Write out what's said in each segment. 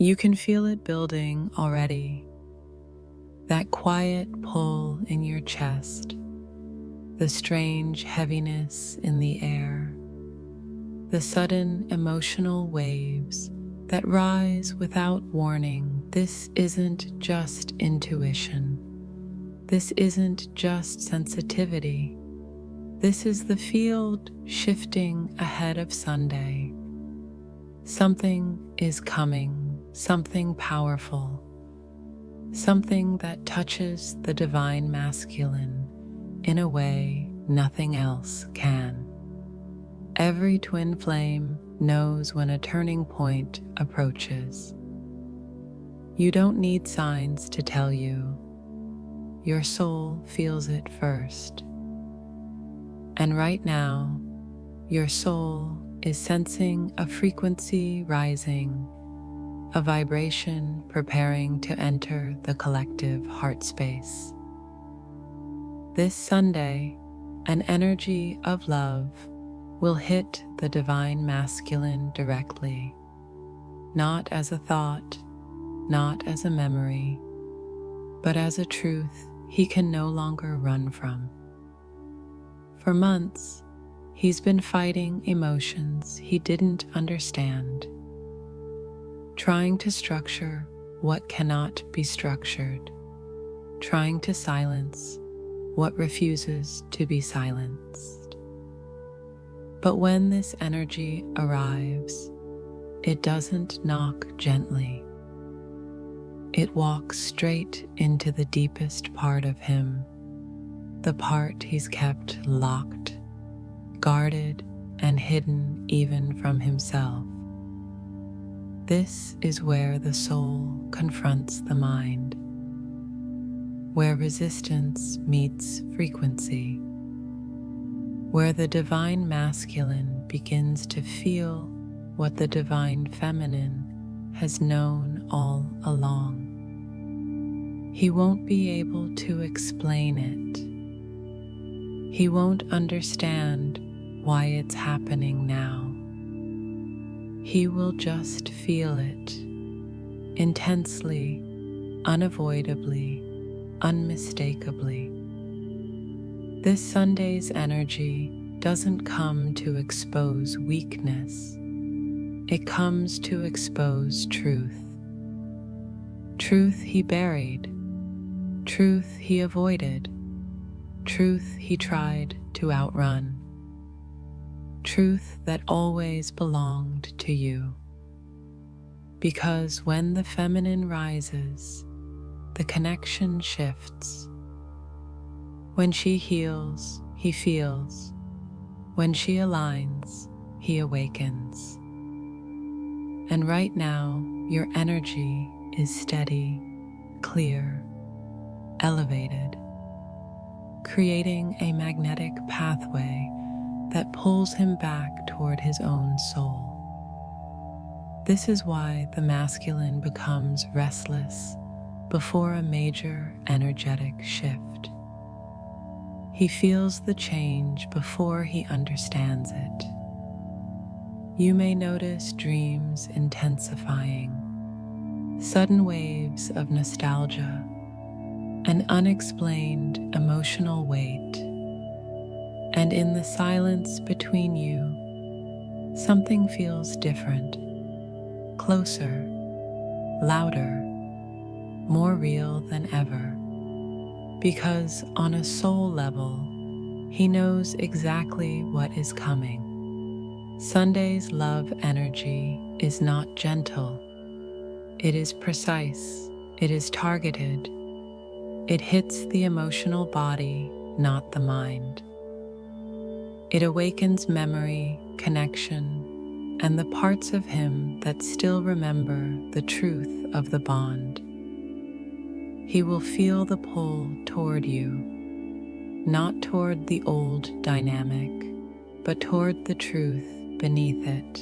You can feel it building already, that quiet pull in your chest, the strange heaviness in the air, the sudden emotional waves that rise without warning. This isn't just intuition. This isn't just sensitivity. This is the field shifting ahead of Sunday. Something is coming, something powerful, something that touches the divine masculine in a way nothing else can. Every twin flame knows when a turning point approaches. You don't need signs to tell you. Your soul feels it first. And right now, your soul is sensing a frequency rising, a vibration preparing to enter the collective heart space. This Sunday, an energy of love will hit the divine masculine directly, not as a thought, not as a memory, but as a truth he can no longer run from. For months, he's been fighting emotions he didn't understand, trying to structure what cannot be structured, trying to silence what refuses to be silenced. But when this energy arrives, it doesn't knock gently. It walks straight into the deepest part of him, the part he's kept locked, guarded, and hidden even from himself. This is where the soul confronts the mind, where resistance meets frequency, where the divine masculine begins to feel what the divine feminine has known all along. He won't be able to explain it. He won't understand why it's happening now. He will just feel it, intensely, unavoidably, unmistakably. This Sunday's energy doesn't come to expose weakness. It comes to expose truth. Truth he buried, truth he avoided, truth he tried to outrun, truth that always belonged to you. Because when the feminine rises, the connection shifts. When she heals, he feels. When she aligns, he awakens. And right now, your energy is steady, clear, elevated, creating a magnetic pathway that pulls him back toward his own soul. This is why the masculine becomes restless before a major energetic shift. He feels the change before he understands it. You may notice dreams intensifying, sudden waves of nostalgia, an unexplained emotional weight, and in the silence between you, something feels different, closer, louder, more real than ever, because on a soul level, he knows exactly what is coming. Sunday's love energy is not gentle. It is precise. It is targeted. It hits the emotional body, not the mind. It awakens memory, connection, and the parts of him that still remember the truth of the bond. He will feel the pull toward you, not toward the old dynamic, but toward the truth beneath it.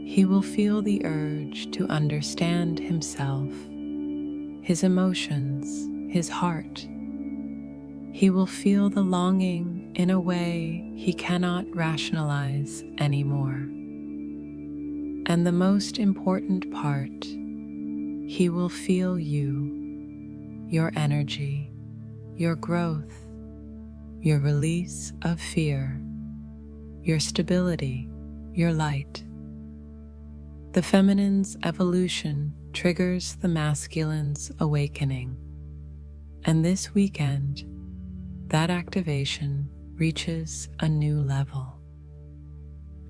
He will feel the urge to understand himself, his emotions, his heart. He will feel the longing in a way he cannot rationalize anymore. And the most important part, he will feel you, your energy, your growth, your release of fear, your stability, your light. The feminine's evolution triggers the masculine's awakening. And this weekend, that activation reaches a new level.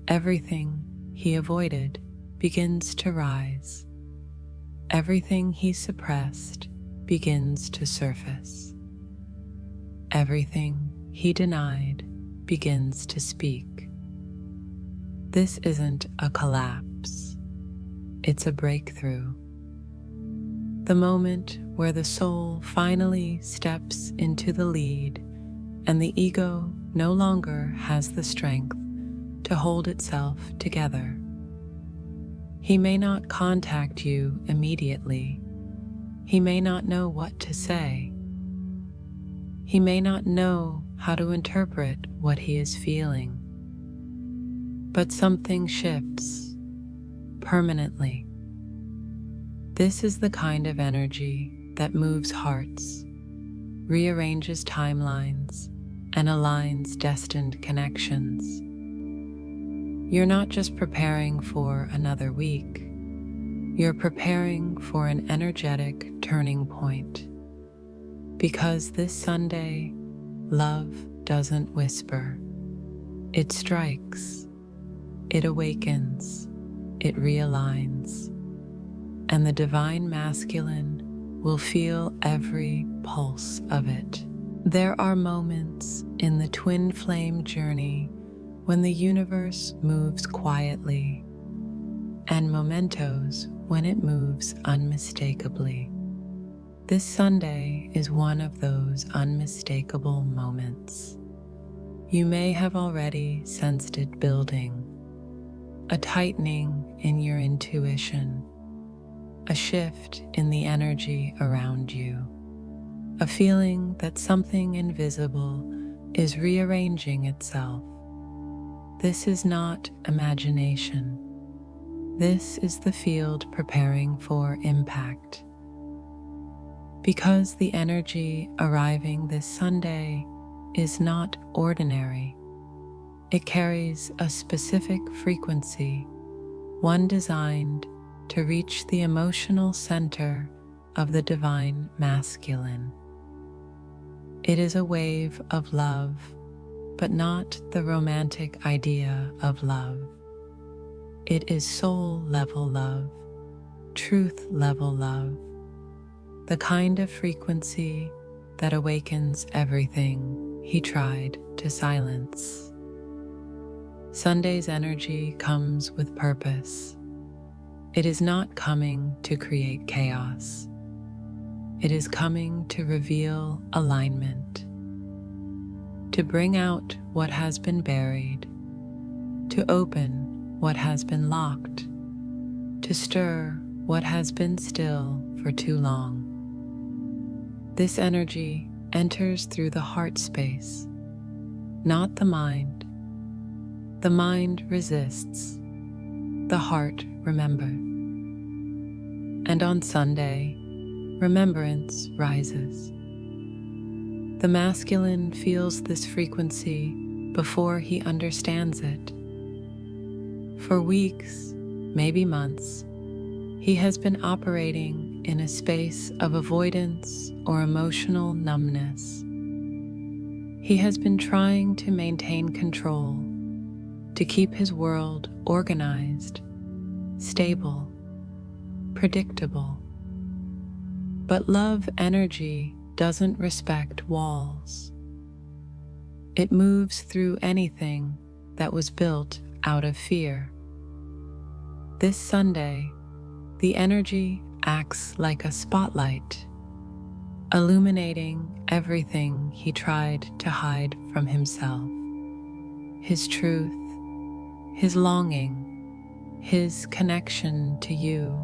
Everything he avoided begins to rise. Everything he suppressed begins to surface. Everything he denied begins to speak. This isn't a collapse. It's a breakthrough. The moment where the soul finally steps into the lead and the ego no longer has the strength to hold itself together. He may not contact you immediately. He may not know what to say. He may not know how to interpret what he is feeling. But something shifts permanently. This is the kind of energy that moves hearts, rearranges timelines, and aligns destined connections. You're not just preparing for another week. You're preparing for an energetic turning point. Because this Sunday, love doesn't whisper. It strikes. It awakens. It realigns. And the divine masculine will feel every pulse of it. There are moments in the twin flame journey when the universe moves quietly, and mementos when it moves unmistakably. This Sunday is one of those unmistakable moments. You may have already sensed it building, a tightening in your intuition, a shift in the energy around you, a feeling that something invisible is rearranging itself. This is not imagination. This is the field preparing for impact. Because the energy arriving this Sunday is not ordinary. It carries a specific frequency, one designed to reach the emotional center of the divine masculine. It is a wave of love, but not the romantic idea of love. It is soul-level love, truth-level love, the kind of frequency that awakens everything he tried to silence. Sunday's energy comes with purpose. It is not coming to create chaos. It is coming to reveal alignment, to bring out what has been buried, to open what has been locked, to stir what has been still for too long. This energy enters through the heart space, not the mind. The mind resists, the heart remembers. And on Sunday, remembrance rises. The masculine feels this frequency before he understands it. For weeks, maybe months, he has been operating in a space of avoidance or emotional numbness. He has been trying to maintain control, to keep his world organized, stable, predictable. But love energy doesn't respect walls. It moves through anything that was built out of fear. This Sunday, the energy acts like a spotlight, illuminating everything he tried to hide from himself. His truth, his longing, his connection to you,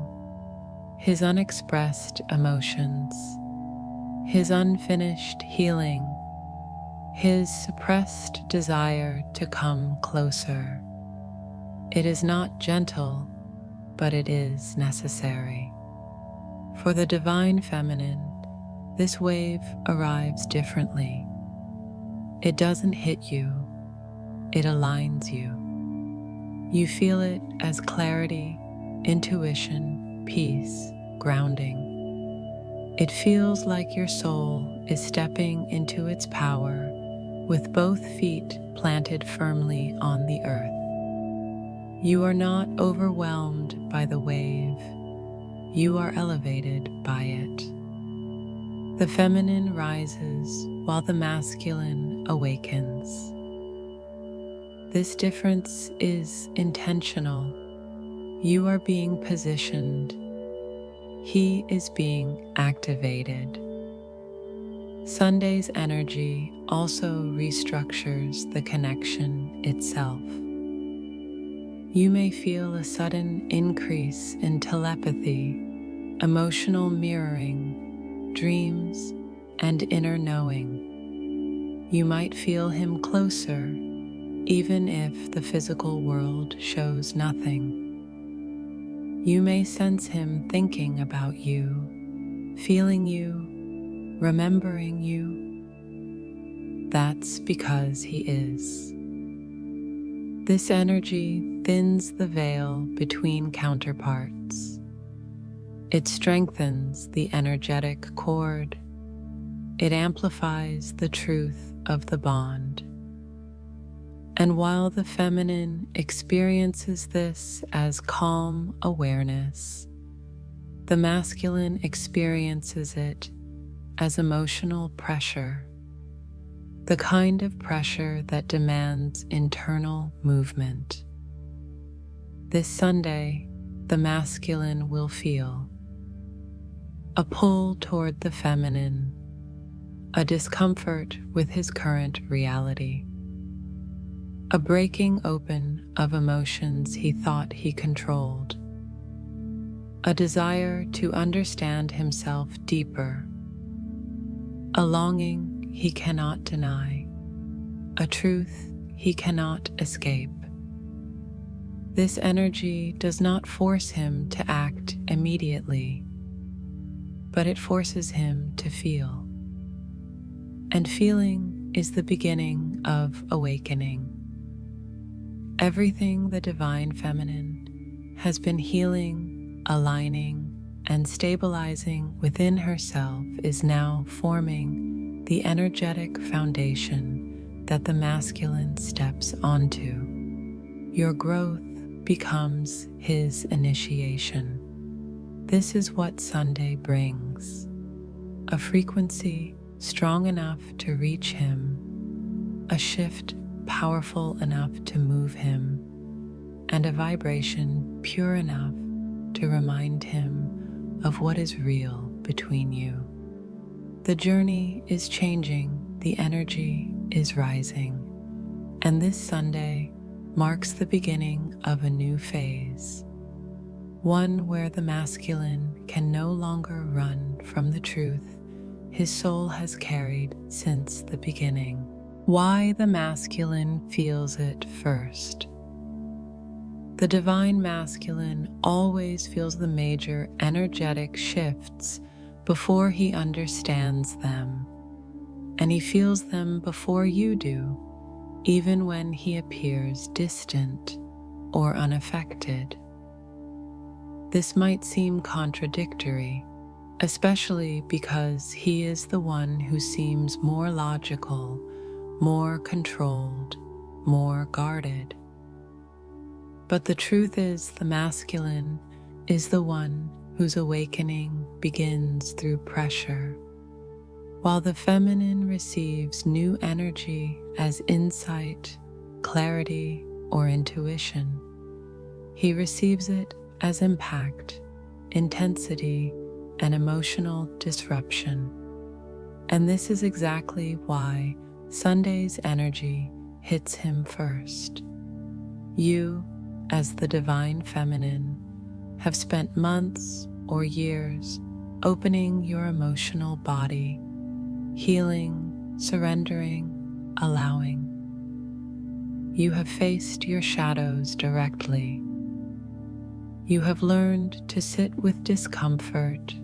his unexpressed emotions, his unfinished healing, his suppressed desire to come closer. It is not gentle, but it is necessary. For the divine feminine, this wave arrives differently. It doesn't hit you, it aligns you. You feel it as clarity, intuition, peace, grounding. It feels like your soul is stepping into its power with both feet planted firmly on the earth. You are not overwhelmed by the wave. You are elevated by it. The feminine rises while the masculine awakens. This difference is intentional. You are being positioned. He is being activated. Sunday's energy also restructures the connection itself. You may feel a sudden increase in telepathy, emotional mirroring, dreams, and inner knowing. You might feel him closer, even if the physical world shows nothing. You may sense him thinking about you, feeling you, remembering you. That's because he is. This energy thins the veil between counterparts. It strengthens the energetic cord. It amplifies the truth of the bond. And while the feminine experiences this as calm awareness, the masculine experiences it as emotional pressure, the kind of pressure that demands internal movement. This Sunday, the masculine will feel a pull toward the feminine, a discomfort with his current reality, a breaking open of emotions he thought he controlled, a desire to understand himself deeper, a longing he cannot deny, a truth he cannot escape. This energy does not force him to act immediately, but it forces him to feel. And feeling is the beginning of awakening. Everything the divine feminine has been healing, aligning, and stabilizing within herself is now forming the energetic foundation that the masculine steps onto. Your growth becomes his initiation. This is what Sunday brings: a frequency strong enough to reach him, a shift powerful enough to move him, and a vibration pure enough to remind him of what is real between you. The journey is changing, the energy is rising, and this Sunday marks the beginning of a new phase, one where the masculine can no longer run from the truth his soul has carried since the beginning. Why the masculine feels it first. The divine masculine always feels the major energetic shifts before he understands them, and he feels them before you do, even when he appears distant or unaffected. This might seem contradictory, especially because he is the one who seems more logical, more controlled, more guarded. But the truth is, the masculine is the one whose awakening begins through pressure, while the feminine receives new energy as insight, clarity, or intuition. He receives it as impact, intensity, and emotional disruption. And this is exactly why Sunday's energy hits him first. You, as the divine feminine, have spent months or years opening your emotional body, healing, surrendering, allowing. You have faced your shadows directly. You have learned to sit with discomfort,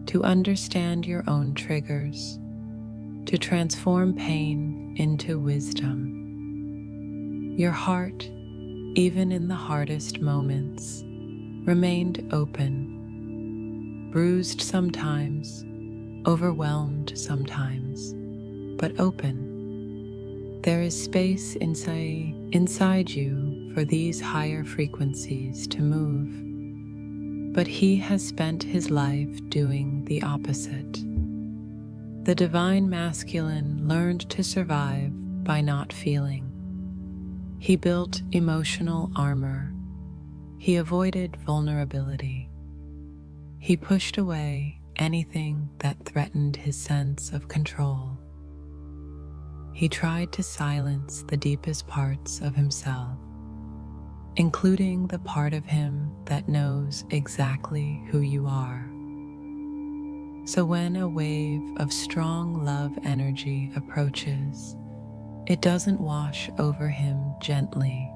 to understand your own triggers, to transform pain into wisdom. Your heart, even in the hardest moments, remained open, bruised sometimes, overwhelmed sometimes, but open. There is space inside you for these higher frequencies to move, but he has spent his life doing the opposite. The divine masculine learned to survive by not feeling. He built emotional armor. He avoided vulnerability. He pushed away anything that threatened his sense of control. He tried to silence the deepest parts of himself, including the part of him that knows exactly who you are. So when a wave of strong love energy approaches, it doesn't wash over him gently.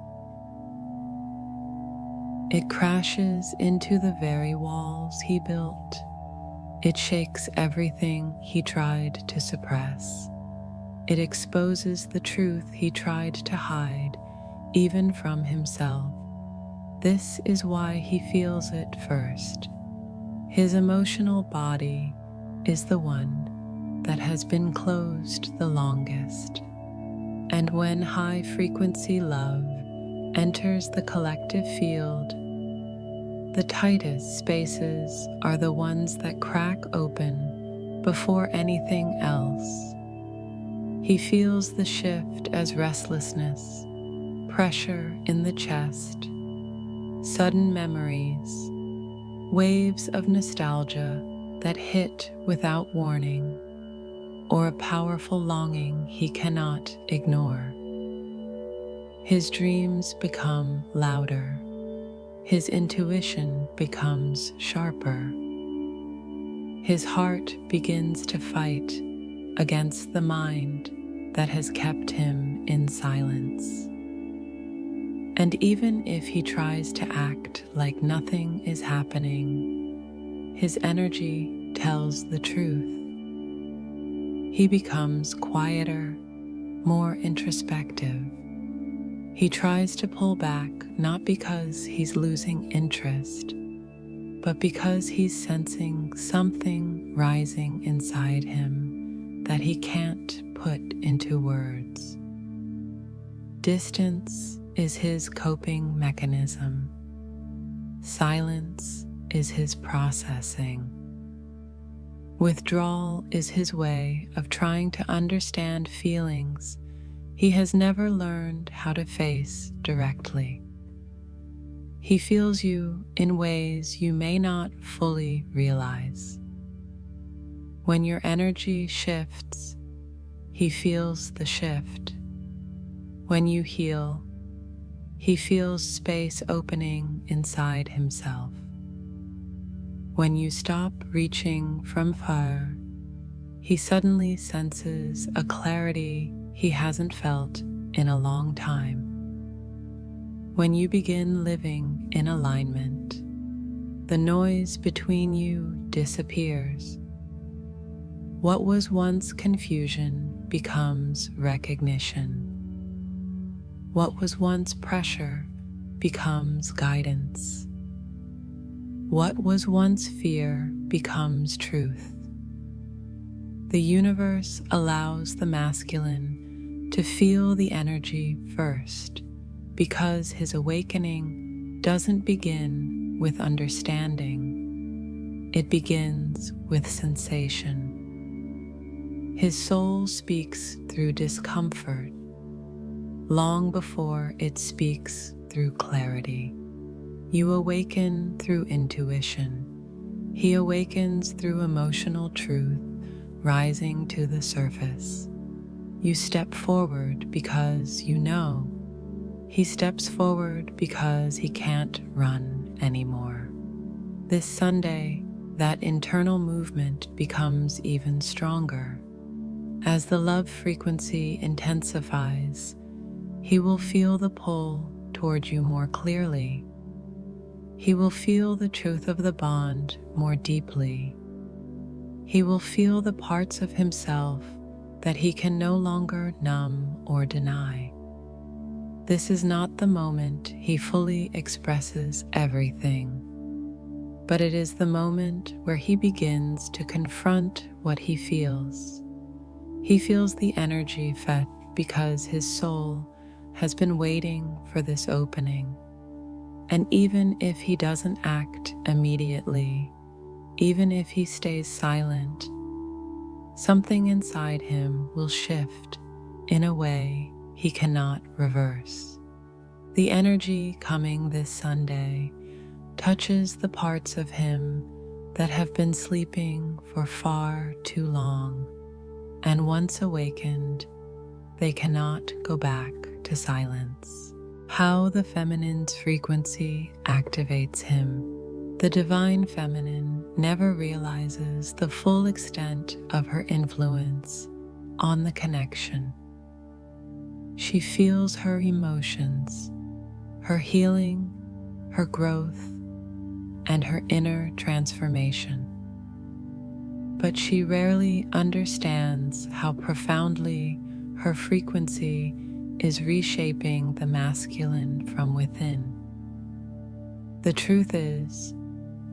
It crashes into the very walls he built. It shakes everything he tried to suppress. It exposes the truth he tried to hide, even from himself. This is why he feels it first. His emotional body is the one that has been closed the longest. And when high-frequency love enters the collective field, the tightest spaces are the ones that crack open before anything else. He feels the shift as restlessness, pressure in the chest, sudden memories, waves of nostalgia that hit without warning, or a powerful longing he cannot ignore. His dreams become louder. His intuition becomes sharper. His heart begins to fight against the mind that has kept him in silence. And even if he tries to act like nothing is happening, his energy tells the truth. He becomes quieter, more introspective. He tries to pull back not because he's losing interest, but because he's sensing something rising inside him that he can't put into words. Distance is his coping mechanism. Silence is his processing. Withdrawal is his way of trying to understand feelings he has never learned how to face directly. He feels you in ways you may not fully realize. When your energy shifts, he feels the shift. When you heal, he feels space opening inside himself. When you stop reaching from far, he suddenly senses a clarity he hasn't felt in a long time. When you begin living in alignment, the noise between you disappears. What was once confusion becomes recognition. What was once pressure becomes guidance. What was once fear becomes truth. The universe allows the masculine to feel the energy first, because his awakening doesn't begin with understanding. It begins with sensation. His soul speaks through discomfort, long before it speaks through clarity. You awaken through intuition. He awakens through emotional truth rising to the surface. You step forward because you know. He steps forward because he can't run anymore. This Sunday, that internal movement becomes even stronger. As the love frequency intensifies, he will feel the pull toward you more clearly. He will feel the truth of the bond more deeply. He will feel the parts of himself that he can no longer numb or deny. This is not the moment he fully expresses everything, but it is the moment where he begins to confront what he feels. He feels the energy felt because his soul has been waiting for this opening. And even if he doesn't act immediately, even if he stays silent, something inside him will shift in a way he cannot reverse. The energy coming this Sunday touches the parts of him that have been sleeping for far too long, and once awakened, they cannot go back to silence. How the feminine's frequency activates him. The divine feminine never realizes the full extent of her influence on the connection. She feels her emotions, her healing, her growth, and her inner transformation. But she rarely understands how profoundly her frequency is reshaping the masculine from within. The truth is,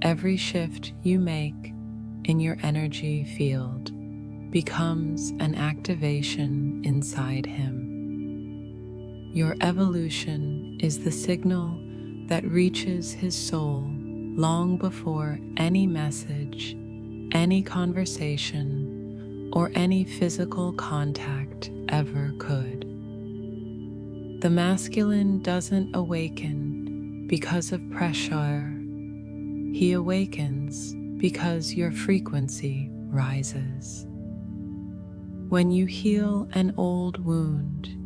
every shift you make in your energy field becomes an activation inside him. Your evolution is the signal that reaches his soul long before any message, any conversation, or any physical contact ever could. The masculine doesn't awaken because of pressure. He awakens because your frequency rises. When you heal an old wound,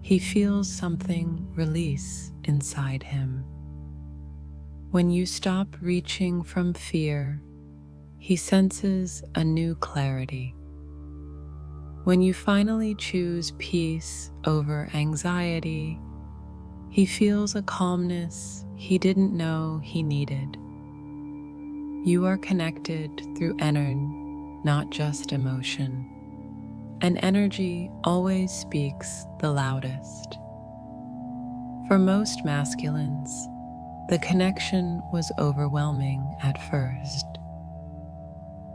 he feels something release inside him. When you stop reaching from fear, he senses a new clarity. When you finally choose peace over anxiety, he feels a calmness he didn't know he needed. You are connected through energy, not just emotion. And energy always speaks the loudest. For most masculines, the connection was overwhelming at first.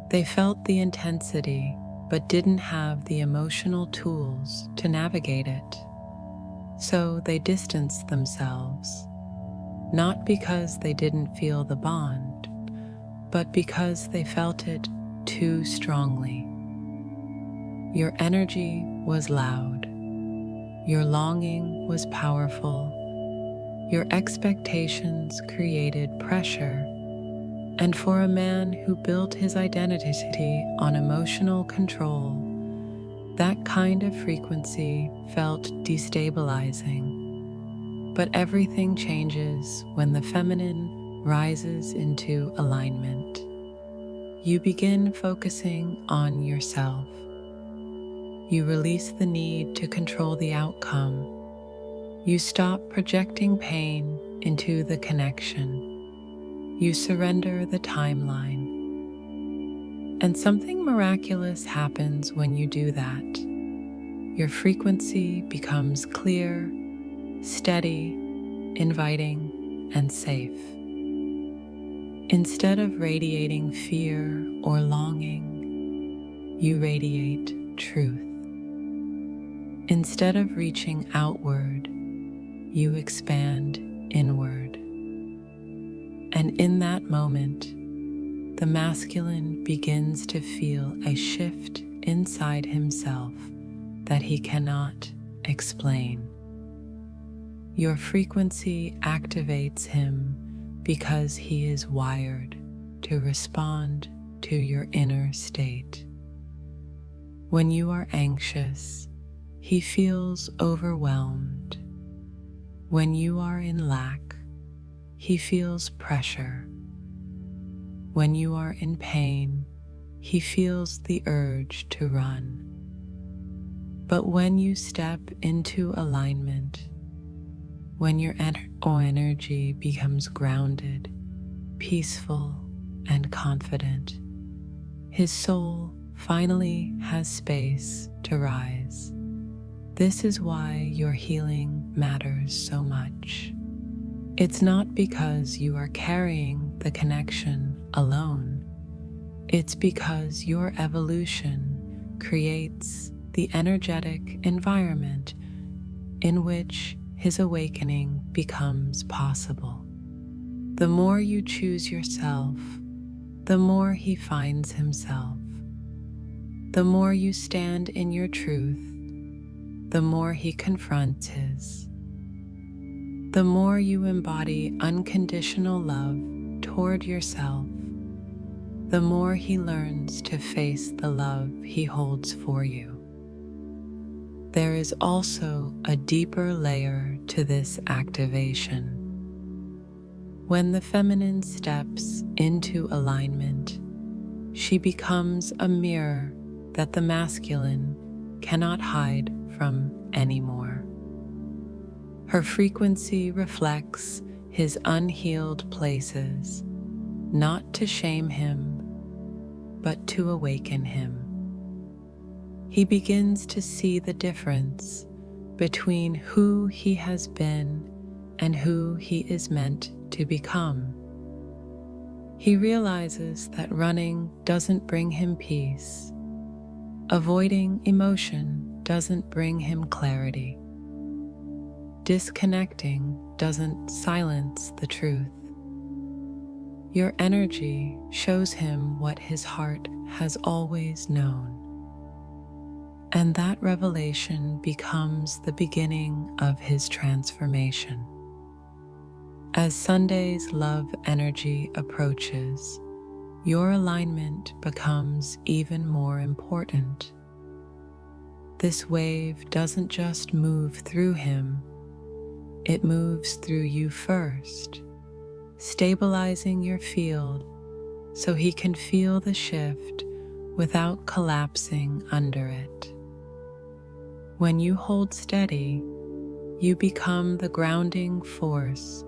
They felt the intensity, but didn't have the emotional tools to navigate it. So they distanced themselves, not because they didn't feel the bond, but because they felt it too strongly. Your energy was loud. Your longing was powerful. Your expectations created pressure. And for a man who built his identity on emotional control, that kind of frequency felt destabilizing. But everything changes when the feminine rises into alignment. You begin focusing on yourself. You release the need to control the outcome. You stop projecting pain into the connection. You surrender the timeline. And something miraculous happens when you do that. Your frequency becomes clear, steady, inviting, and safe. Instead of radiating fear or longing, you radiate truth. Instead of reaching outward, you expand inward. And in that moment, the masculine begins to feel a shift inside himself that he cannot explain. Your frequency activates him because he is wired to respond to your inner state. When you are anxious, he feels overwhelmed. When you are in lack, he feels pressure. When you are in pain, he feels the urge to run. But when you step into alignment, when your energy becomes grounded peaceful, and confident. His soul finally has space to rise. This is why your healing matters so much. It's not because you are carrying the connection alone. It's because your evolution creates the energetic environment in which his awakening becomes possible. The more you choose yourself, the more he finds himself. The more you stand in your truth, the more he confronts his. The more you embody unconditional love toward yourself, the more he learns to face the love he holds for you. There is also a deeper layer to this activation. When the feminine steps into alignment, she becomes a mirror that the masculine cannot hide from anymore. Her frequency reflects his unhealed places, not to shame him, but to awaken him. He begins to see the difference between who he has been and who he is meant to become. He realizes that running doesn't bring him peace. Avoiding emotion doesn't bring him clarity. Disconnecting doesn't silence the truth. Your energy shows him what his heart has always known. And that revelation becomes the beginning of his transformation. As Sunday's love energy approaches, your alignment becomes even more important. This wave doesn't just move through him, it moves through you first, stabilizing your field so he can feel the shift without collapsing under it. When you hold steady, you become the grounding force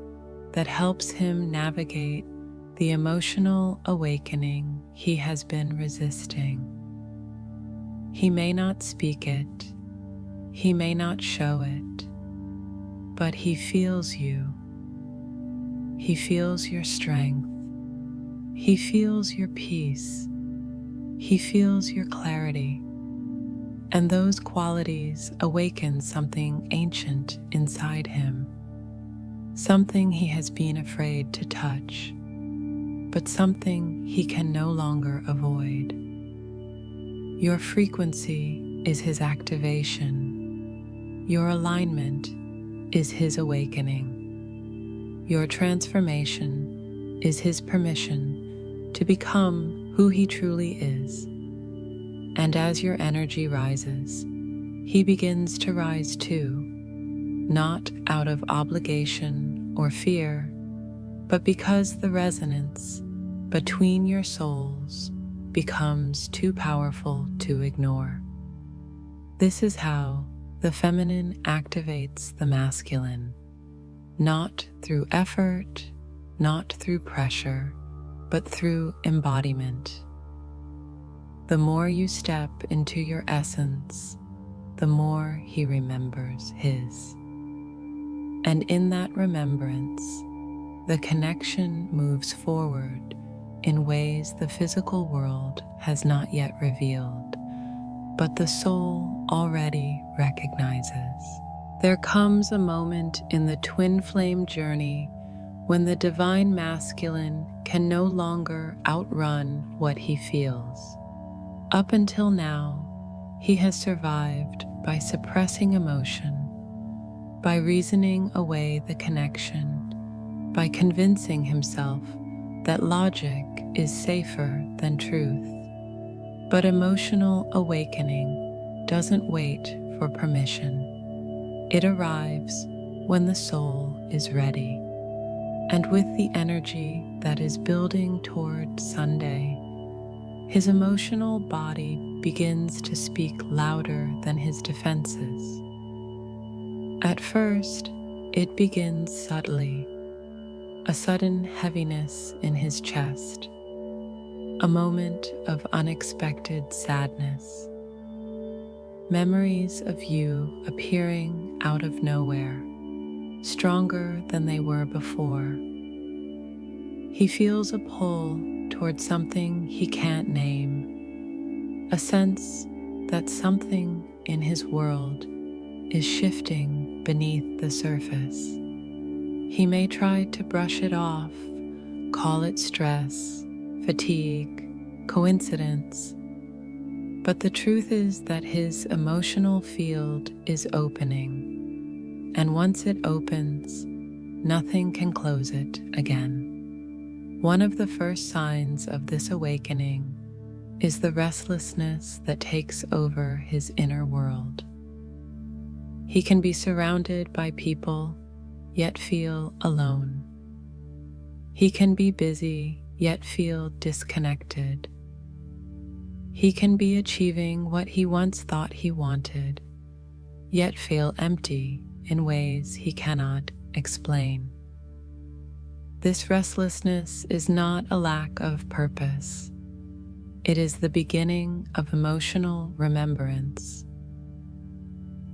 that helps him navigate the emotional awakening he has been resisting. He may not speak it, he may not show it, but he feels you. He feels your strength. He feels your peace. He feels your clarity. And those qualities awaken something ancient inside him, something he has been afraid to touch, but something he can no longer avoid. Your frequency is his activation. Your alignment is his awakening. Your transformation is his permission to become who he truly is. And as your energy rises, he begins to rise too, not out of obligation or fear, but because the resonance between your souls becomes too powerful to ignore. This is how the feminine activates the masculine, not through effort, not through pressure, but through embodiment. The more you step into your essence, the more he remembers his. And in that remembrance, the connection moves forward in ways the physical world has not yet revealed, but the soul already recognizes. There comes a moment in the twin flame journey when the divine masculine can no longer outrun what he feels. Up until now, he has survived by suppressing emotion, by reasoning away the connection, by convincing himself that logic is safer than truth. But emotional awakening doesn't wait for permission. It arrives when the soul is ready. And with the energy that is building toward Sunday, his emotional body begins to speak louder than his defenses. At first, it begins subtly, a sudden heaviness in his chest, a moment of unexpected sadness. Memories of you appearing out of nowhere, stronger than they were before. He feels a pull towards something he can't name, a sense that something in his world is shifting beneath the surface. He may try to brush it off, call it stress, fatigue, coincidence, but the truth is that his emotional field is opening, and once it opens, nothing can close it again. One of the first signs of this awakening is the restlessness that takes over his inner world. He can be surrounded by people, yet feel alone. He can be busy, yet feel disconnected. He can be achieving what he once thought he wanted, yet feel empty in ways he cannot explain. This restlessness is not a lack of purpose. It is the beginning of emotional remembrance.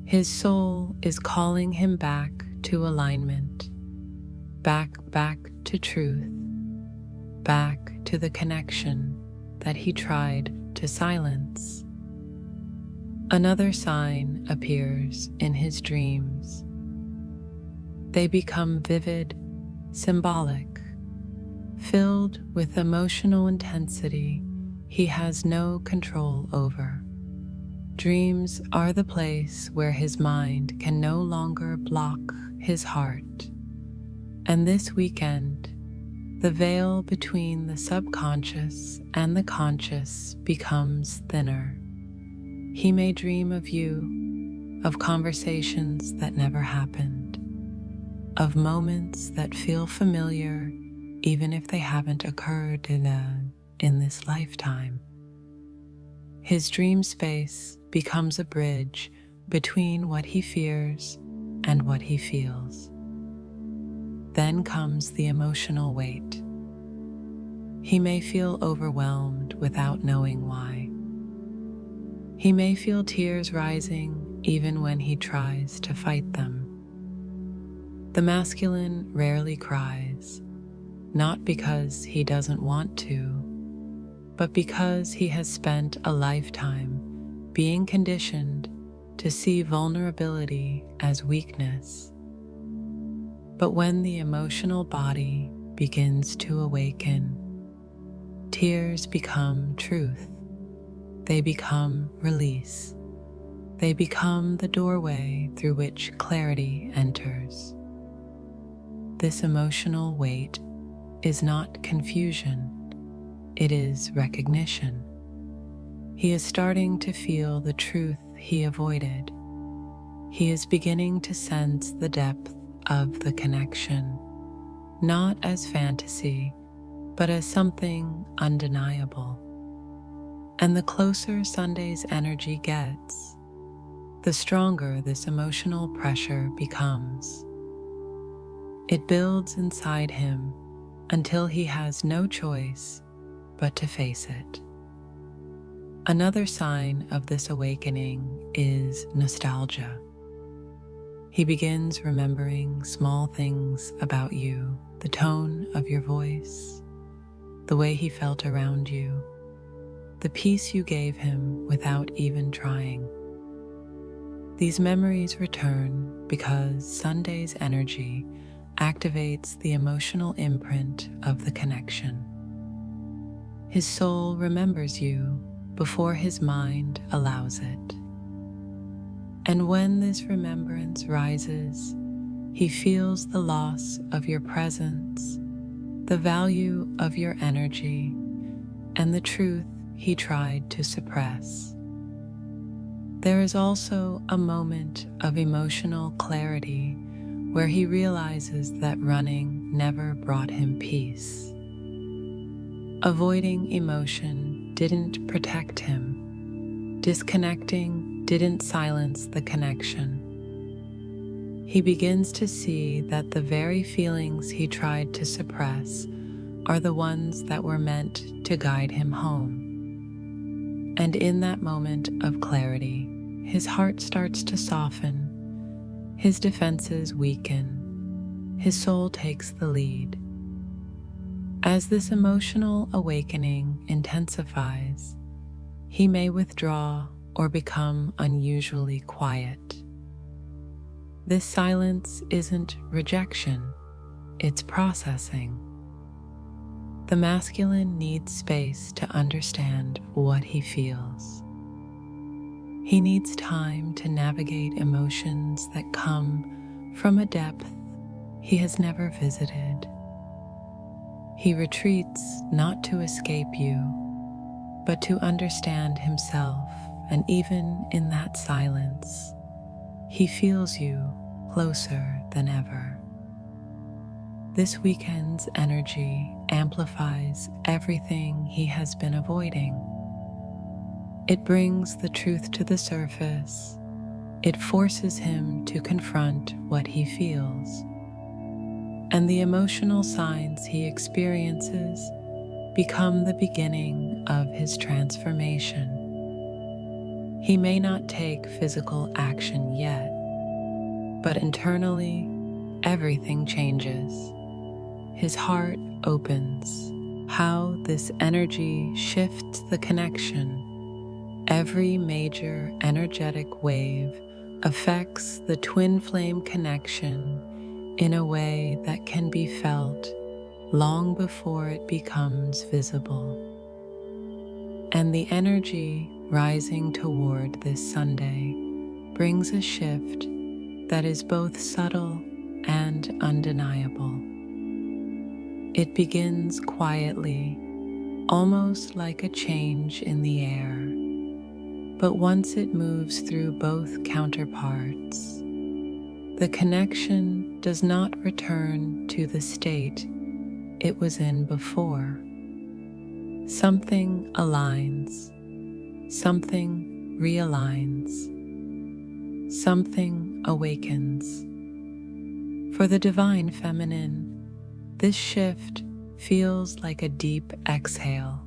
His soul is calling him back to alignment, back to truth, back to the connection that he tried to silence. Another sign appears in his dreams. They become vivid, symbolic, filled with emotional intensity he has no control over. Dreams are the place where his mind can no longer block his heart. And this weekend, the veil between the subconscious and the conscious becomes thinner. He may dream of you, of conversations that never happened, of moments that feel familiar even if they haven't occurred in this lifetime. His dream space becomes a bridge between what he fears and what he feels. Then comes the emotional weight. He may feel overwhelmed without knowing why. He may feel tears rising even when he tries to fight them. The masculine rarely cries, not because he doesn't want to, but because he has spent a lifetime being conditioned to see vulnerability as weakness. But when the emotional body begins to awaken, tears become truth. They become release. They become the doorway through which clarity enters. This emotional weight is not confusion. It is recognition. He is starting to feel the truth he avoided. He is beginning to sense the depth of the connection, not as fantasy, but as something undeniable. And the closer Sunday's energy gets, the stronger this emotional pressure becomes. It builds inside him until he has no choice but to face it. Another sign of this awakening is nostalgia. He begins remembering small things about you, the tone of your voice, the way he felt around you, the peace you gave him without even trying. These memories return because Sunday's energy activates the emotional imprint of the connection. His soul remembers you before his mind allows it. And when this remembrance rises, he feels the loss of your presence, the value of your energy, and the truth he tried to suppress. There is also a moment of emotional clarity where he realizes that running never brought him peace. Avoiding emotion didn't protect him. Disconnecting didn't silence the connection. he begins to see that the very feelings he tried to suppress are the ones that were meant to guide him home. And in that moment of clarity, his heart starts to soften, his defenses weaken, his soul takes the lead. As this emotional awakening intensifies, he may withdraw or become unusually quiet. This silence isn't rejection, it's processing. The masculine needs space to understand what he feels. He needs time to navigate emotions that come from a depth he has never visited. He retreats not to escape you, but to understand himself, and even in that silence, he feels you closer than ever. This weekend's energy amplifies everything he has been avoiding. It brings the truth to the surface. It forces him to confront what he feels. And the emotional signs he experiences become the beginning of his transformation. He may not take physical action yet, but internally, everything changes. His heart opens. How this energy shifts the connection. Every major energetic wave affects the twin flame connection in a way that can be felt long before it becomes visible. And the energy rising toward this Sunday brings a shift that is both subtle and undeniable. It begins quietly, almost like a change in the air. But once it moves through both counterparts, the connection does not return to the state it was in before. Something aligns, something realigns, something awakens. For the divine feminine, this shift feels like a deep exhale,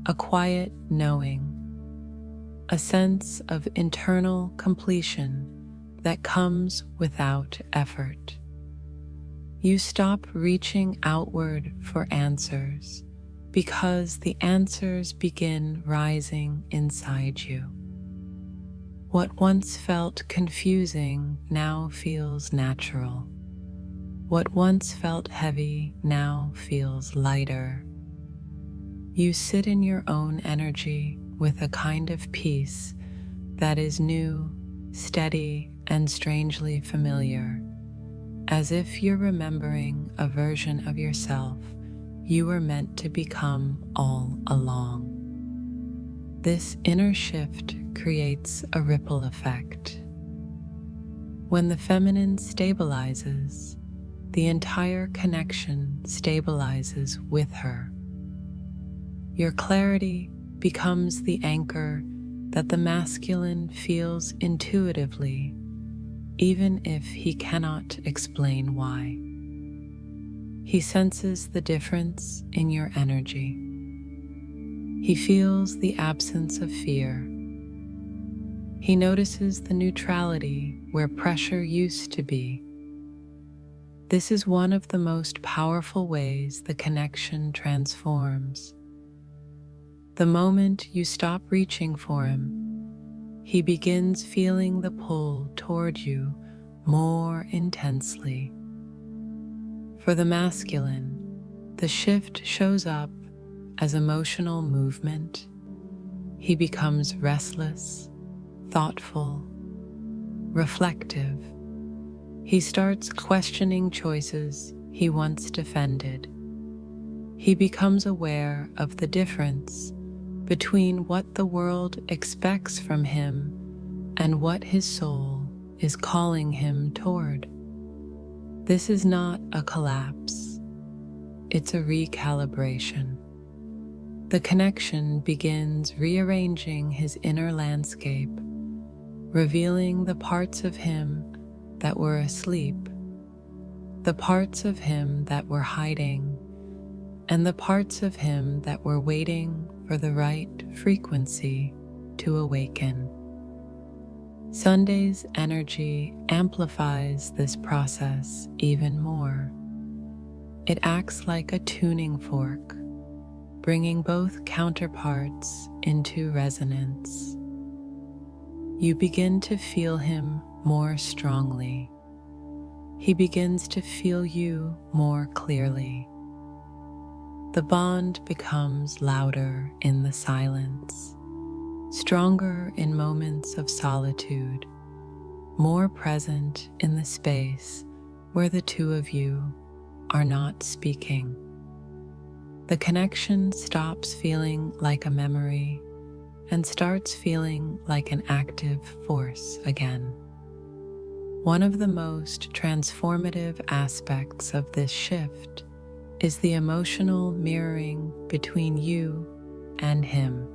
a quiet knowing, a sense of internal completion that comes without effort. You stop reaching outward for answers because the answers begin rising inside you. What once felt confusing now feels natural. What once felt heavy now feels lighter. You sit in your own energy with a kind of peace that is new, steady, and strangely familiar, as if you're remembering a version of yourself you were meant to become all along. This inner shift creates a ripple effect. When the feminine stabilizes, the entire connection stabilizes with her. Your clarity becomes the anchor that the masculine feels intuitively, even if he cannot explain why. He senses the difference in your energy. He feels the absence of fear. He notices the neutrality where pressure used to be. This is one of the most powerful ways the connection transforms. The moment you stop reaching for him, he begins feeling the pull toward you more intensely. For the masculine, the shift shows up as emotional movement. He becomes restless, thoughtful, reflective. He starts questioning choices he once defended. He becomes aware of the difference between what the world expects from him and what his soul is calling him toward. This is not a collapse, it's a recalibration. The connection begins rearranging his inner landscape, revealing the parts of him that were asleep, the parts of him that were hiding, and the parts of him that were waiting for the right frequency to awaken. Sunday's energy amplifies this process even more. It acts like a tuning fork, bringing both counterparts into resonance. You begin to feel him more strongly. He begins to feel you more clearly. The bond becomes louder in the silence, stronger in moments of solitude, more present in the space where the two of you are not speaking. The connection stops feeling like a memory and starts feeling like an active force again. One of the most transformative aspects of this shift is the emotional mirroring between you and him.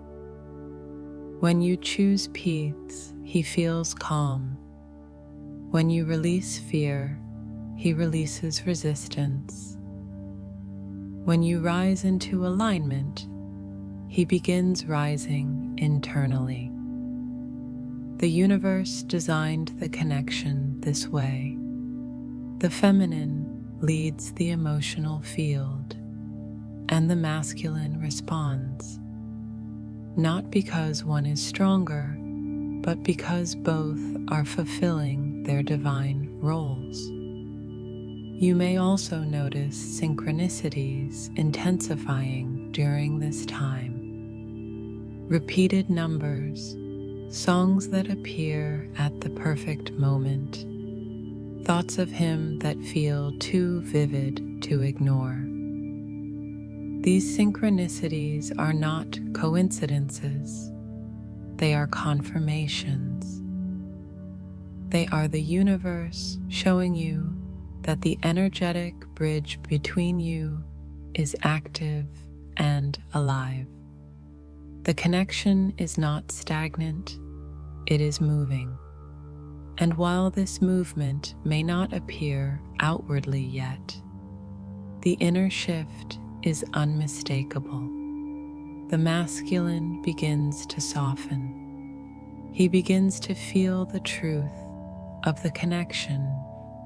When you choose peace, he feels calm. When you release fear, he releases resistance. When you rise into alignment, he begins rising internally. The universe designed the connection this way. The feminine leads the emotional field, and the masculine responds, not because one is stronger, but because both are fulfilling their divine roles. You may also notice synchronicities intensifying during this time. Repeated numbers, songs that appear at the perfect moment, thoughts of him that feel too vivid to ignore. These synchronicities are not coincidences. They are confirmations. They are the universe showing you that the energetic bridge between you is active and alive. The connection is not stagnant, it is moving. And while this movement may not appear outwardly yet, the inner shift is unmistakable. The masculine begins to soften. He begins to feel the truth of the connection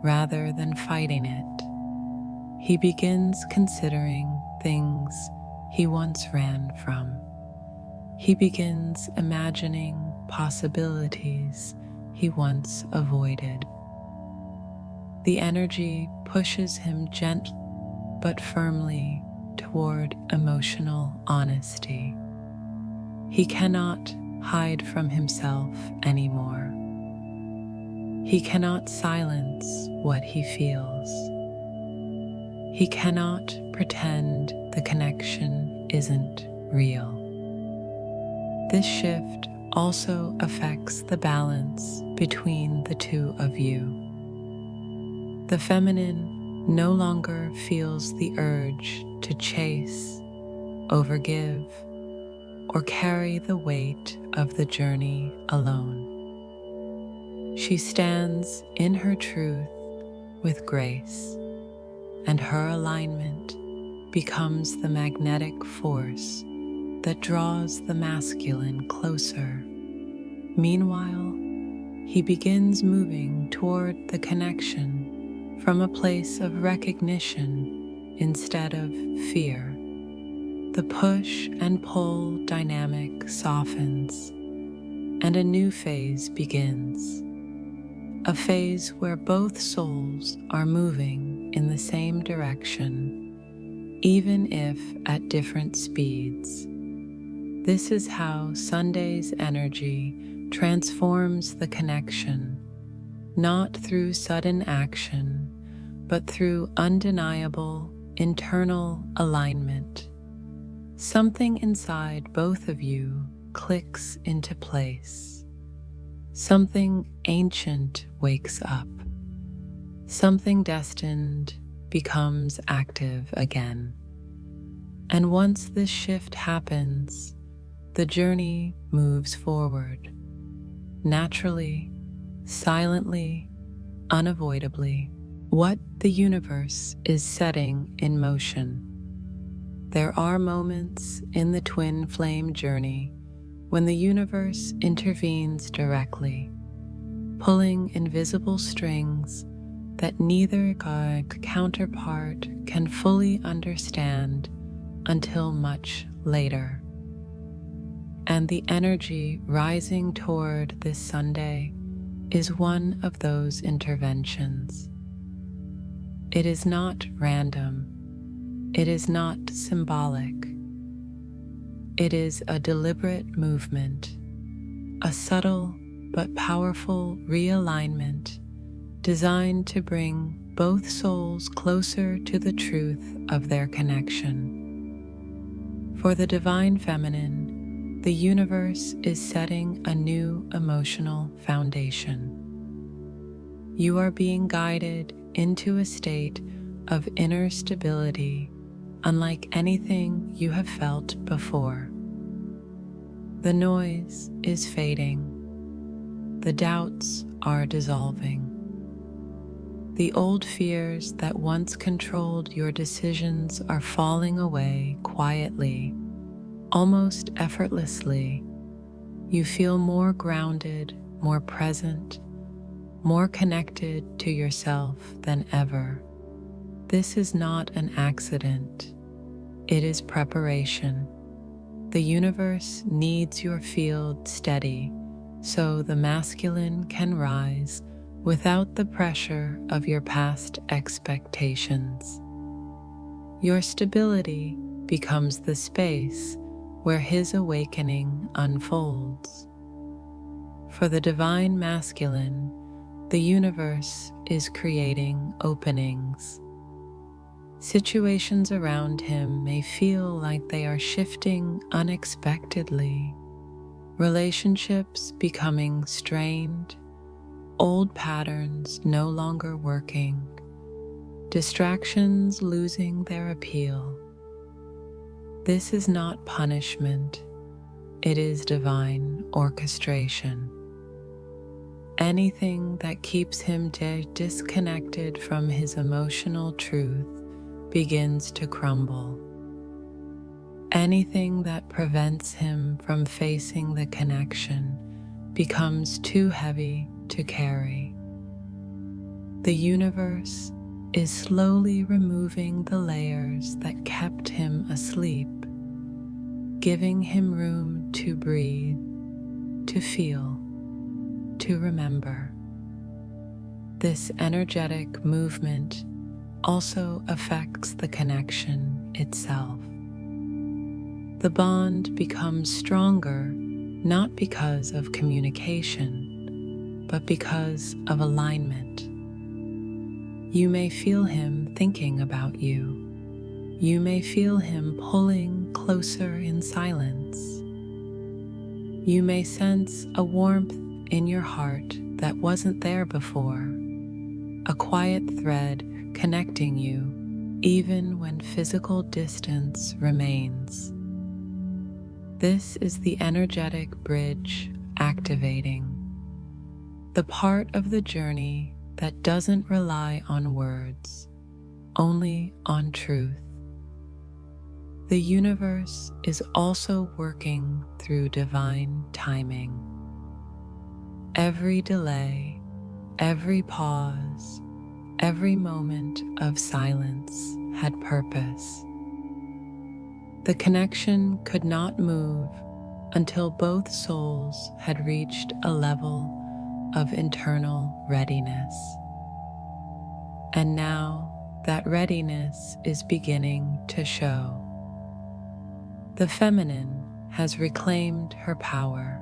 rather than fighting it. He begins considering things he once ran from. He begins imagining possibilities he once avoided. The energy pushes him gently but firmly toward emotional honesty. He cannot hide from himself anymore. He cannot silence what he feels. He cannot pretend the connection isn't real. This shift also affects the balance between the two of you. The feminine no longer feels the urge to chase, overgive, or carry the weight of the journey alone. She stands in her truth with grace, and her alignment becomes the magnetic force that draws the masculine closer. Meanwhile, he begins moving toward the connection from a place of recognition instead of fear. The push and pull dynamic softens, and a new phase begins. A phase where both souls are moving in the same direction, even if at different speeds. This is how Sunday's energy transforms the connection, not through sudden action, but through undeniable internal alignment. Something inside both of you clicks into place. Something ancient wakes up. Something destined becomes active again. And once this shift happens, the journey moves forward, naturally, silently, unavoidably what the universe is setting in motion. There are moments in the twin flame journey when the universe intervenes directly, pulling invisible strings that neither counterpart can fully understand until much later. And the energy rising toward this Sunday is one of those interventions. It is not random. It is not symbolic. It is a deliberate movement, a subtle but powerful realignment designed to bring both souls closer to the truth of their connection. For the divine feminine, the universe is setting a new emotional foundation. You are being guided into a state of inner stability unlike anything you have felt before. The noise is fading. The doubts are dissolving. The old fears that once controlled your decisions are falling away quietly, almost effortlessly. You feel more grounded, more present, more connected to yourself than ever. This is not an accident. It is preparation. The universe needs your field steady so the masculine can rise without the pressure of your past expectations. Your stability becomes the space where his awakening unfolds. For the divine masculine, the universe is creating openings. Situations around him may feel like they are shifting unexpectedly, relationships becoming strained, old patterns no longer working, distractions losing their appeal. This is not punishment, it is divine orchestration. Anything that keeps him disconnected from his emotional truth begins to crumble. Anything that prevents him from facing the connection becomes too heavy to carry. The universe is slowly removing the layers that kept him asleep, giving him room to breathe, to feel, to remember. This energetic movement also affects the connection itself. The bond becomes stronger not because of communication, but because of alignment. You may feel him thinking about you. You may feel him pulling closer in silence. You may sense a warmth in your heart that wasn't there before, a quiet thread connecting you even when physical distance remains. This is the energetic bridge activating, the part of the journey that doesn't rely on words, only on truth. The universe is also working through divine timing. Every delay, every pause, every moment of silence had purpose. The connection could not move until both souls had reached a level of internal readiness. And now that readiness is beginning to show. The feminine has reclaimed her power.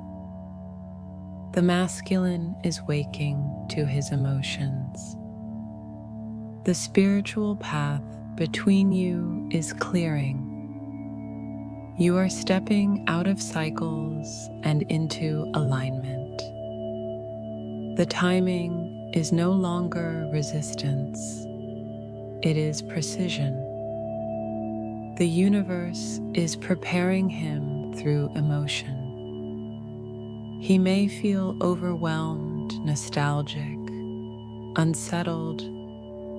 The masculine is waking to his emotions. The spiritual path between you is clearing. You are stepping out of cycles and into alignment. The timing is no longer resistance, it is precision. The universe is preparing him through emotion. He may feel overwhelmed, nostalgic, unsettled,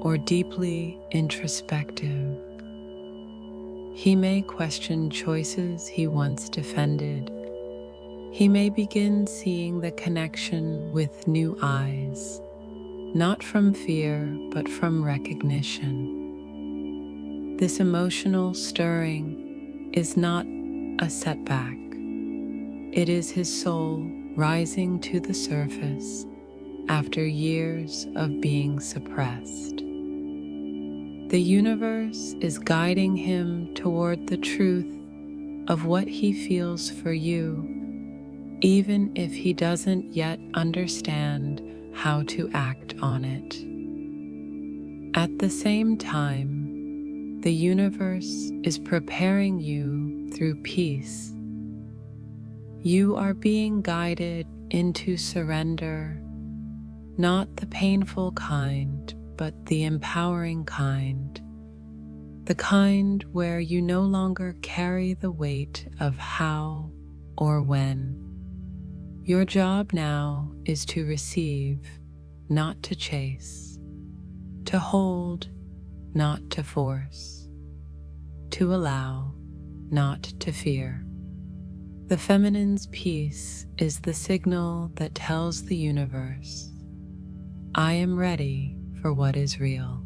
or deeply introspective. He may question choices he once defended. He may begin seeing the connection with new eyes, not from fear, but from recognition. This emotional stirring is not a setback. It is his soul rising to the surface after years of being suppressed. The universe is guiding him toward the truth of what he feels for you, even if he doesn't yet understand how to act on it. At the same time, the universe is preparing you through peace. You are being guided into surrender, not the painful kind, but the empowering kind. The kind where you no longer carry the weight of how or when. Your job now is to receive, not to chase, to hold, not to force, to allow, not to fear. The feminine's peace is the signal that tells the universe, I am ready for what is real.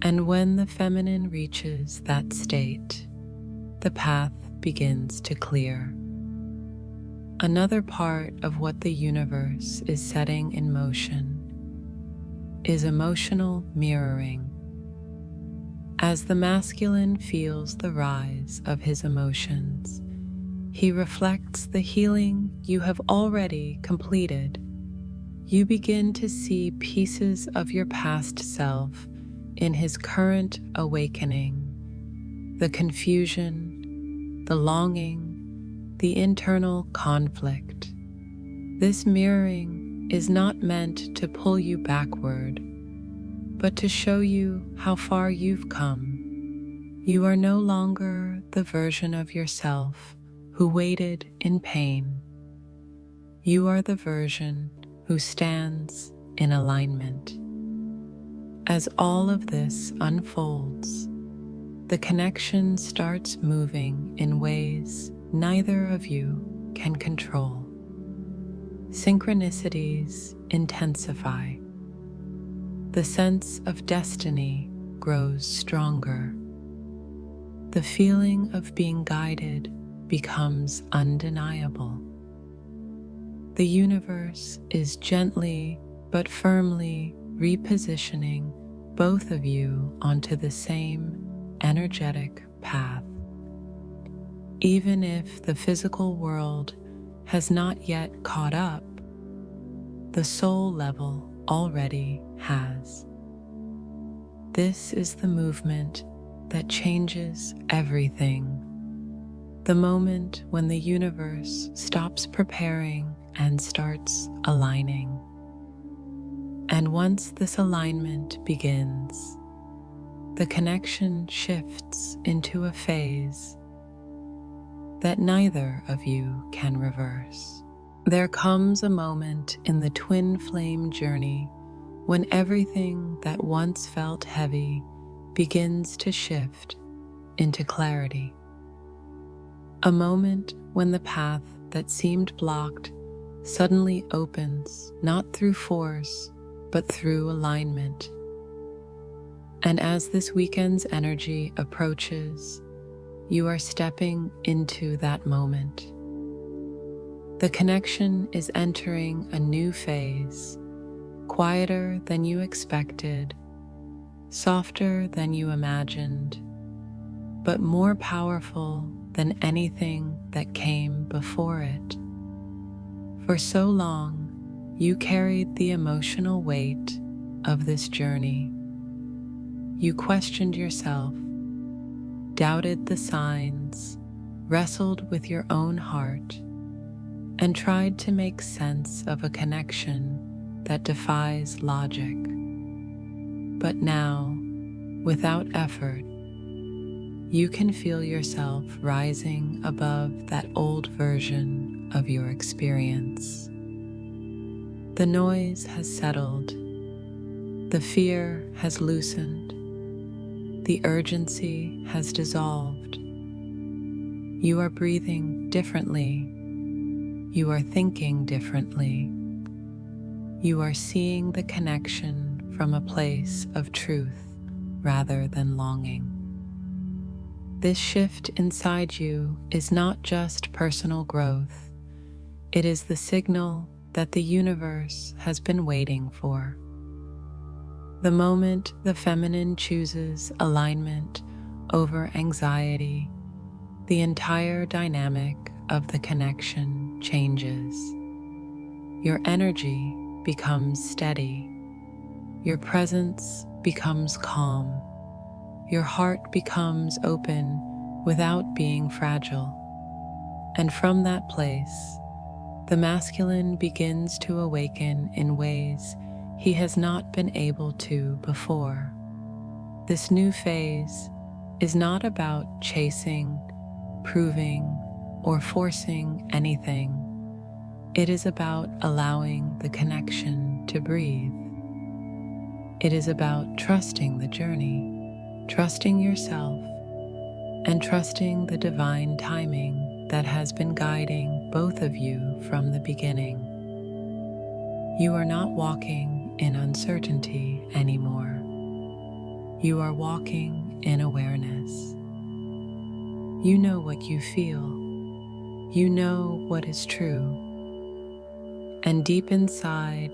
And when the feminine reaches that state, the path begins to clear. Another part of what the universe is setting in motion is emotional mirroring. As the masculine feels the rise of his emotions, he reflects the healing you have already completed. You begin to see pieces of your past self in his current awakening, the confusion, the longing, the internal conflict. This mirroring is not meant to pull you backward, but to show you how far you've come. You are no longer the version of yourself who waited in pain. You are the version who stands in alignment. As all of this unfolds, the connection starts moving in ways neither of you can control. Synchronicities intensify. The sense of destiny grows stronger. The feeling of being guided becomes undeniable. The universe is gently but firmly repositioning both of you onto the same energetic path. Even if the physical world has not yet caught up, the soul level already has. This is the movement that changes everything. The moment when the universe stops preparing and starts aligning. And once this alignment begins, the connection shifts into a phase that neither of you can reverse. There comes a moment in the twin flame journey when everything that once felt heavy begins to shift into clarity. A moment when the path that seemed blocked suddenly opens, not through force, but through alignment. And as this weekend's energy approaches, you are stepping into that moment. The connection is entering a new phase, quieter than you expected, softer than you imagined, but more powerful than anything that came before it. For so long, you carried the emotional weight of this journey. You questioned yourself, doubted the signs, wrestled with your own heart, and tried to make sense of a connection that defies logic. But now, without effort, you can feel yourself rising above that old version of your experience. The noise has settled, The fear has loosened. The urgency has dissolved. You are breathing differently. You are thinking differently. You are seeing the connection from a place of truth rather than longing. This shift inside you is not just personal growth. It is the signal that the universe has been waiting for. The moment the feminine chooses alignment over anxiety, the entire dynamic of the connection changes. Your energy becomes steady. Your presence becomes calm. Your heart becomes open without being fragile. And from that place, the masculine begins to awaken in ways he has not been able to before. This new phase is not about chasing, proving, or forcing anything. It is about allowing the connection to breathe. It is about trusting the journey, trusting yourself, and trusting the divine timing that has been guiding both of you from the beginning. You are not walking in uncertainty anymore. You are walking in awareness. You know what you feel. You know what is true. And deep inside,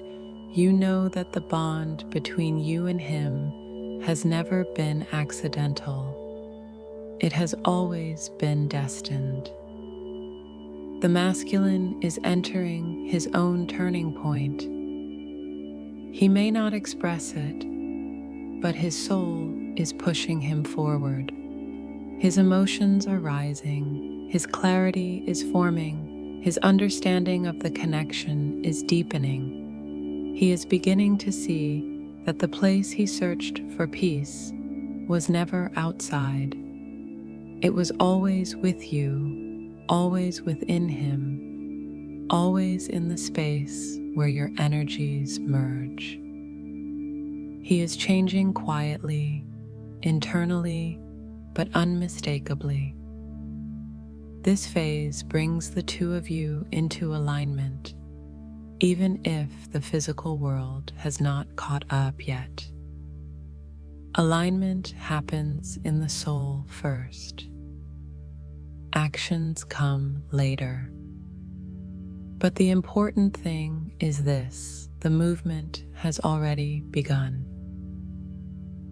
you know that the bond between you and him has never been accidental. It has always been destined. The masculine is entering his own turning point. He may not express it, but his soul is pushing him forward. His emotions are rising, his clarity is forming, his understanding of the connection is deepening. He is beginning to see that the place he searched for peace was never outside. It was always with you, always within him, always in the space where your energies merge. He is changing quietly, internally, but unmistakably. This phase brings the two of you into alignment, even if the physical world has not caught up yet. Alignment happens in the soul first. Actions come later. But the important thing is this: the movement has already begun.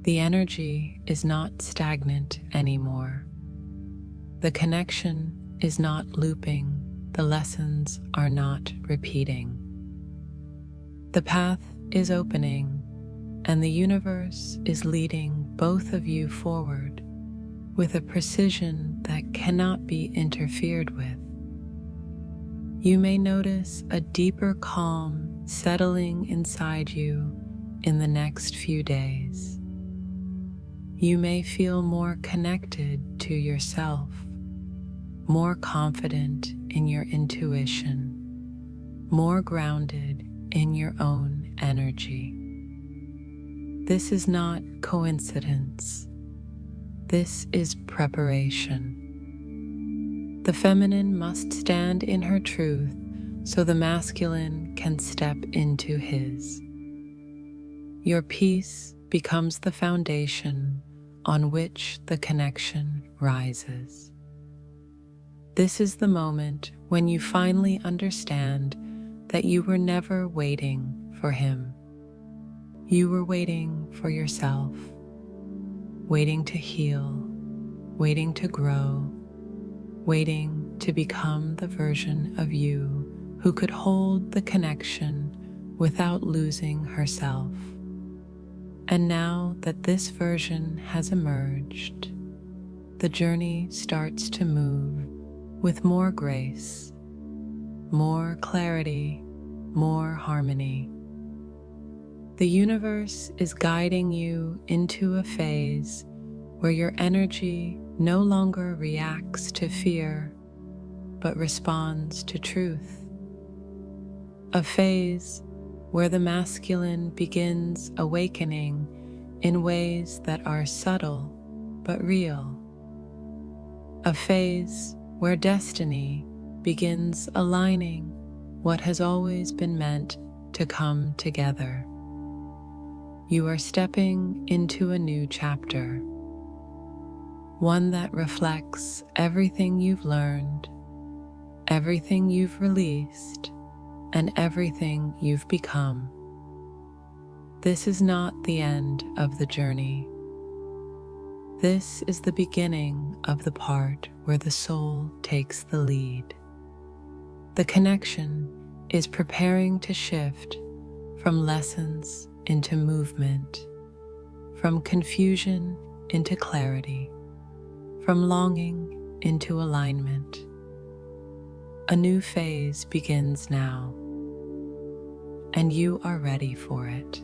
The energy is not stagnant anymore. The connection is not looping. The lessons are not repeating. The path is opening, and the universe is leading both of you forward with a precision that cannot be interfered with. You may notice a deeper calm settling inside you in the next few days. You may feel more connected to yourself, more confident in your intuition, more grounded in your own energy. This is not coincidence. This is preparation. The feminine must stand in her truth so the masculine can step into his. Your peace becomes the foundation on which the connection rises. This is the moment when you finally understand that you were never waiting for him. You were waiting for yourself, waiting to heal, waiting to grow, waiting to become the version of you who could hold the connection without losing herself. And now that this version has emerged, the journey starts to move with more grace, more clarity, more harmony. The universe is guiding you into a phase where your energy no longer reacts to fear, but responds to truth. A phase where the masculine begins awakening in ways that are subtle but real. A phase where destiny begins aligning what has always been meant to come together. You are stepping into a new chapter, one that reflects everything you've learned, everything you've released, and everything you've become. This is not the end of the journey. This is the beginning of the part where the soul takes the lead. The connection is preparing to shift from lessons into movement, from confusion into clarity, from longing into alignment. A new phase begins now, and you are ready for it.